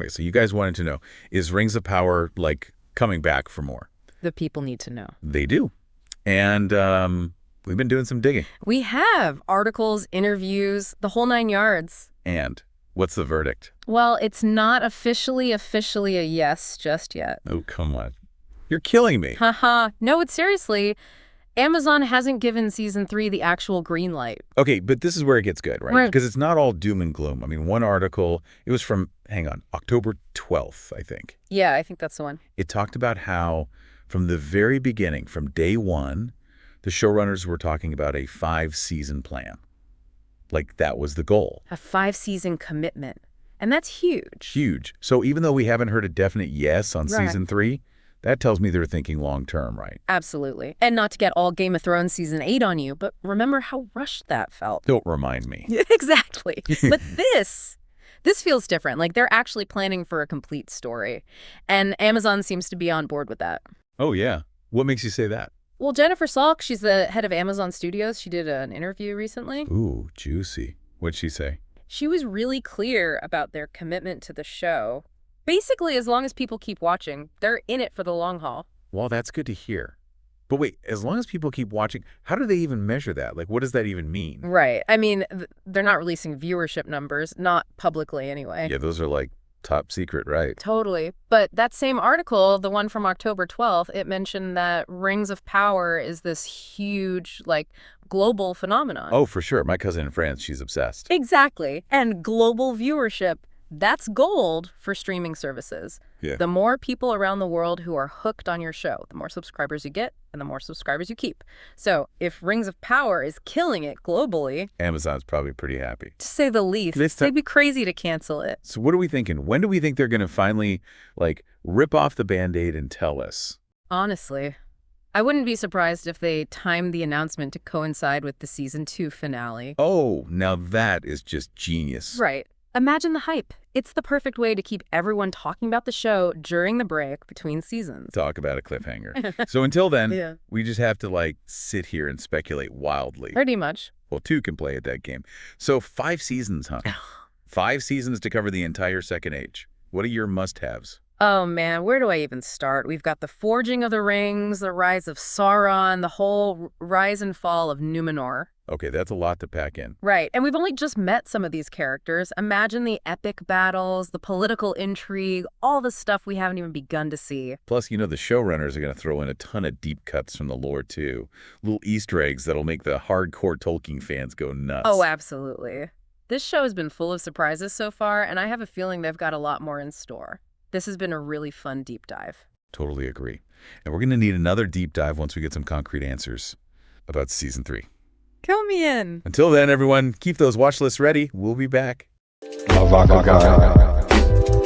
Okay, so you guys wanted to know, is Rings of Power, like, coming back for more? The people need to know. They do. And we've been doing some digging. We have articles, interviews, the whole 9 yards. And what's the verdict? Well, it's not officially a yes just yet. Oh, come on. You're killing me. Haha. No, it's seriously. Amazon hasn't given season 3 the actual green light. Okay, but this is where it gets good, right? Right. Because it's not all doom and gloom. I mean, one article, it was from, hang on, October 12th, I think. Yeah, I think that's the one. It talked about how from the very beginning, from day one, the showrunners were talking about a 5-season plan. Like, that was the goal. A 5-season commitment. And that's huge. Huge. So even though we haven't heard a definite yes on Right. season 3, that tells me they're thinking long term, right? Absolutely. And not to get all Game of Thrones season 8 on you, but remember how rushed that felt. Don't remind me. Exactly. But this feels different. Like they're actually planning for a complete story. And Amazon seems to be on board with that. Oh, yeah. What makes you say that? Well, Jennifer Salk, she's the head of Amazon Studios. She did an interview recently. Ooh, juicy. What'd she say? She was really clear about their commitment to the show. Basically, as long as people keep watching, they're in it for the long haul. Well, that's good to hear. But wait, as long as people keep watching, how do they even measure that? Like, what does that even mean? Right. I mean, they're not releasing viewership numbers, not publicly anyway. Yeah, those are like top secret, right? Totally. But that same article, the one from October 12th, it mentioned that Rings of Power is this huge, like, global phenomenon. Oh, for sure. My cousin in France, she's obsessed. Exactly. And global viewership, that's gold for streaming services. Yeah. The more people around the world who are hooked on your show, the more subscribers you get and the more subscribers you keep. So if Rings of Power is killing it globally, Amazon's probably pretty happy. to say the least, This time- they'd be crazy to cancel it. So what are we thinking? When do we think they're going to finally, like, rip off the Band-Aid and tell us? Honestly, I wouldn't be surprised if they timed the announcement to coincide with the season 2 finale. Oh, now that is just genius. Right. Imagine the hype. It's the perfect way to keep everyone talking about the show during the break between seasons. Talk about a cliffhanger. So until then, Yeah. we just have to, like, sit here and speculate wildly. Pretty much. Well, 2 can play at that game. So 5 seasons, huh? 5 seasons to cover the entire Second Age. What are your must-haves? Oh man, where do I even start? We've got the Forging of the Rings, the rise of Sauron, the whole rise and fall of Numenor. Okay, that's a lot to pack in. Right, and we've only just met some of these characters. Imagine the epic battles, the political intrigue, all the stuff we haven't even begun to see. Plus, you know, the showrunners are going to throw in a ton of deep cuts from the lore, too. Little Easter eggs that'll make the hardcore Tolkien fans go nuts. Oh, absolutely. This show has been full of surprises so far, and I have a feeling they've got a lot more in store. This has been a really fun deep dive. Totally agree. And we're going to need another deep dive once we get some concrete answers about season 3. Count me in. Until then, everyone, keep those watch lists ready. We'll be back. Avaka Guy.